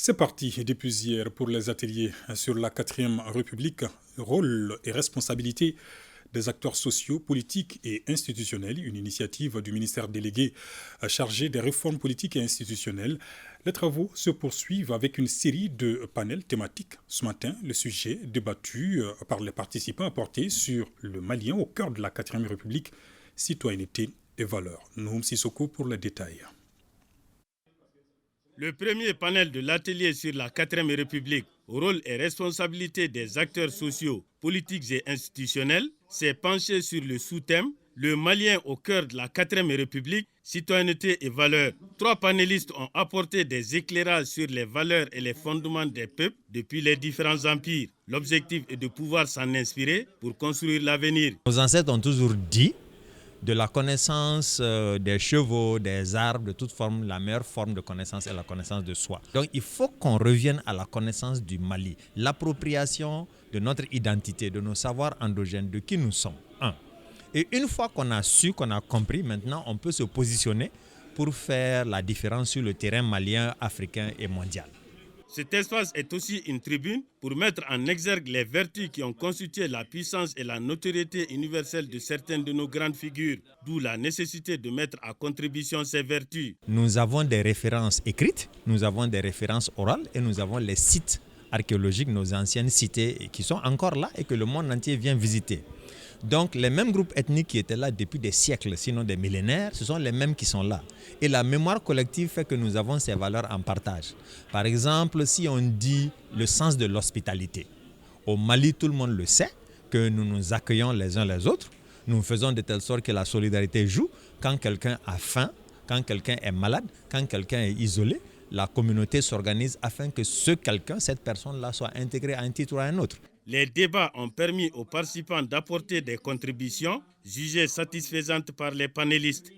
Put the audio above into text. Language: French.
C'est parti depuis hier pour les ateliers sur la quatrième République, rôle et responsabilité des acteurs sociaux, politiques et institutionnels, une initiative du ministère délégué chargé des réformes politiques et institutionnelles. Les travaux se poursuivent avec une série de panels thématiques. Ce matin, le sujet débattu par les participants a porté sur le Malien au cœur de la quatrième République, citoyenneté et valeurs. Noum Sissoko pour les détails. Le premier panel de l'atelier sur la 4e République, rôle et responsabilité des acteurs sociaux, politiques et institutionnels, s'est penché sur le sous-thème « Le Malien au cœur de la 4e République, citoyenneté et valeurs ». 3 panélistes ont apporté des éclairages sur les valeurs et les fondements des peuples depuis les différents empires. L'objectif est de pouvoir s'en inspirer pour construire l'avenir. Nos ancêtres ont toujours dit de la connaissance des chevaux, des arbres, de toute forme, la meilleure forme de connaissance est la connaissance de soi. Donc il faut qu'on revienne à la connaissance du Mali, l'appropriation de notre identité, de nos savoirs endogènes, de qui nous sommes. Et une fois qu'on a su, qu'on a compris, maintenant on peut se positionner pour faire la différence sur le terrain malien, africain et mondial. Cet espace est aussi une tribune pour mettre en exergue les vertus qui ont constitué la puissance et la notoriété universelle de certaines de nos grandes figures, d'où la nécessité de mettre à contribution ces vertus. Nous avons des références écrites, nous avons des références orales et nous avons les sites archéologiques, nos anciennes cités qui sont encore là et que le monde entier vient visiter. Donc les mêmes groupes ethniques qui étaient là depuis des siècles, sinon des millénaires, ce sont les mêmes qui sont là. Et la mémoire collective fait que nous avons ces valeurs en partage. Par exemple, si on dit le sens de l'hospitalité, au Mali, tout le monde le sait, que nous nous accueillons les uns les autres, nous faisons de telle sorte que la solidarité joue. Quand quelqu'un a faim, quand quelqu'un est malade, quand quelqu'un est isolé, la communauté s'organise afin que ce quelqu'un, cette personne-là, soit intégrée à un titre ou à un autre. Les débats ont permis aux participants d'apporter des contributions jugées satisfaisantes par les panélistes.